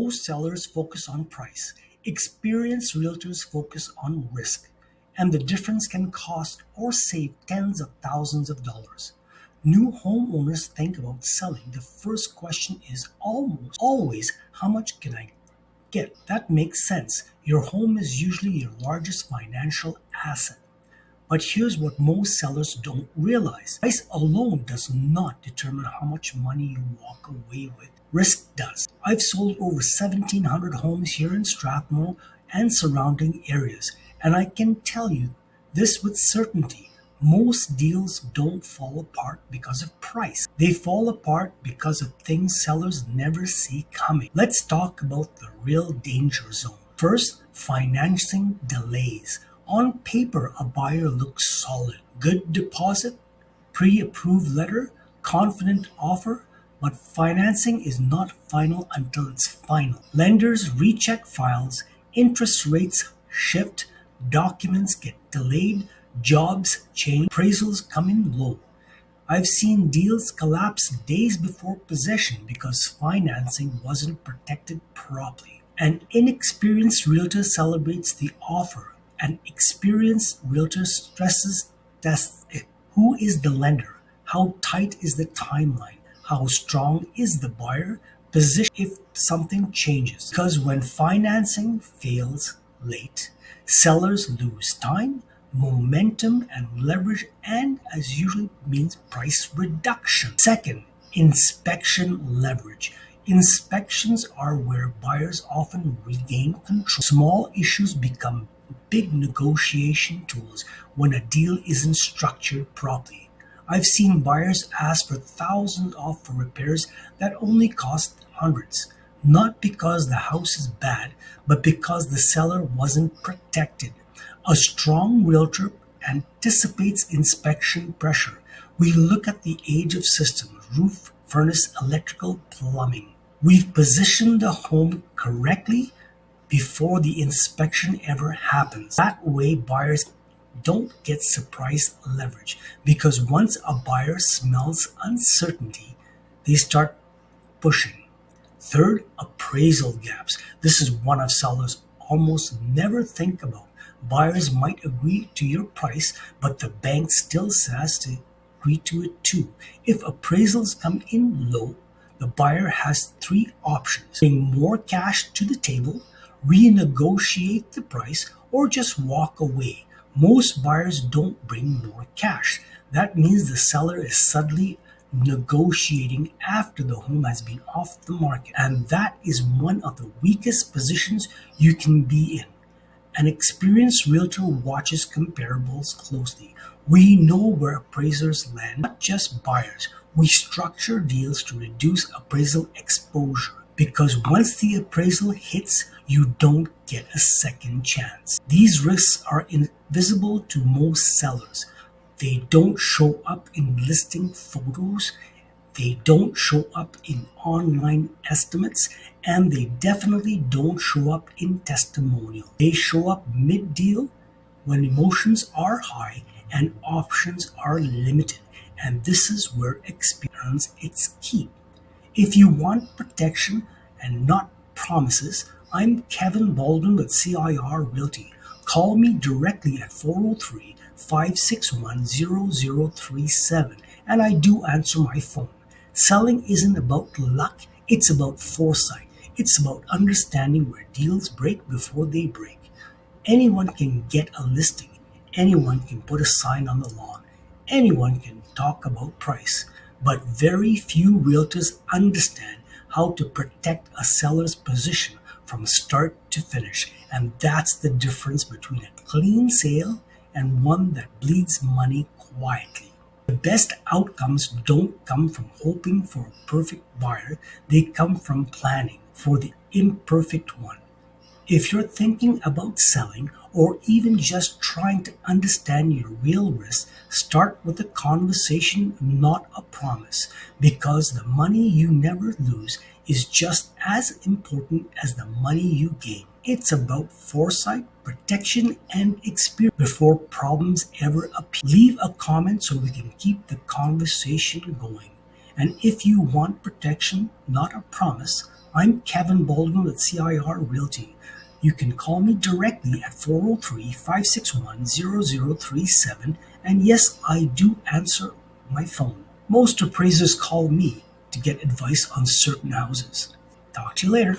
Most sellers focus on price. Experienced realtors focus on risk. And the difference can cost or save tens of thousands of dollars. New homeowners think about selling. The first question is almost always, how much can I get? That makes sense. Your home is usually your largest financial asset. But here's what most sellers don't realize. Price alone does not determine how much money you walk away with. Risk does. I've sold over 1,700 homes here in Strathmore and surrounding areas, and I can tell you this with certainty. Most deals don't fall apart because of price. They fall apart because of things sellers never see coming. Let's talk about the real danger zone. First, financing delays. On paper, a buyer looks solid. Good deposit, pre-approved letter, confident offer, but financing is not final until it's final. Lenders recheck files, interest rates shift, documents get delayed, jobs change, appraisals come in low. I've seen deals collapse days before possession because financing wasn't protected properly. An inexperienced realtor celebrates the offer. An experienced realtor stresses tests it. Who is the lender? How tight is the timeline? How strong is the buyer position if something changes? Because when financing fails late, sellers lose time, momentum, and leverage, and as usually means price reduction. Second, inspection leverage. Inspections are where buyers often regain control. Small issues become big negotiation tools when a deal isn't structured properly. I've seen buyers ask for thousands off for repairs that only cost hundreds, not because the house is bad, but because the seller wasn't protected. A strong realtor anticipates inspection pressure. We look at the age of systems, roof, furnace, electrical, plumbing. We've positioned the home correctly before the inspection ever happens. That way, buyers don't get surprise leverage, because once a buyer smells uncertainty, they start pushing. Third, appraisal gaps. This is one of sellers almost never think about. Buyers might agree to your price, but the bank still says to agree to it too. If appraisals come in low, the buyer has three options: bring more cash to the table, renegotiate the price, or just walk away. Most buyers don't bring more cash. That means the seller is suddenly negotiating after the home has been off the market, and that is one of the weakest positions you can be in. An experienced realtor watches comparables closely. We know where appraisers land, not just buyers. We structure deals to reduce appraisal exposure, because once the appraisal hits, you don't get a second chance. These risks are invisible to most sellers. They don't show up in listing photos, they don't show up in online estimates, and they definitely don't show up in testimonial. They show up mid-deal when emotions are high and options are limited. And this is where experience its key. If you want protection and not promises, I'm Kevin Baldwin with CIR Realty. Call me directly at 403-561-0037, and I do answer my phone. Selling isn't about luck, it's about foresight. It's about understanding where deals break before they break. Anyone can get a listing, anyone can put a sign on the lawn, anyone can talk about price, but very few realtors understand how to protect a seller's position from start to finish. And that's the difference between a clean sale and one that bleeds money quietly. The best outcomes don't come from hoping for a perfect buyer, they come from planning for the imperfect one. If you're thinking about selling or even just trying to understand your real risk, start with a conversation, not a promise, because the money you never lose is just as important as the money you gain. It's about foresight, protection, and experience before problems ever appear. Leave a comment so we can keep the conversation going. And if you want protection, not a promise, I'm Kevin Baldwin with CIR Realty. You can call me directly at 403-561-0037, and yes, I do answer my phone. Most appraisers call me to get advice on certain houses. Talk to you later.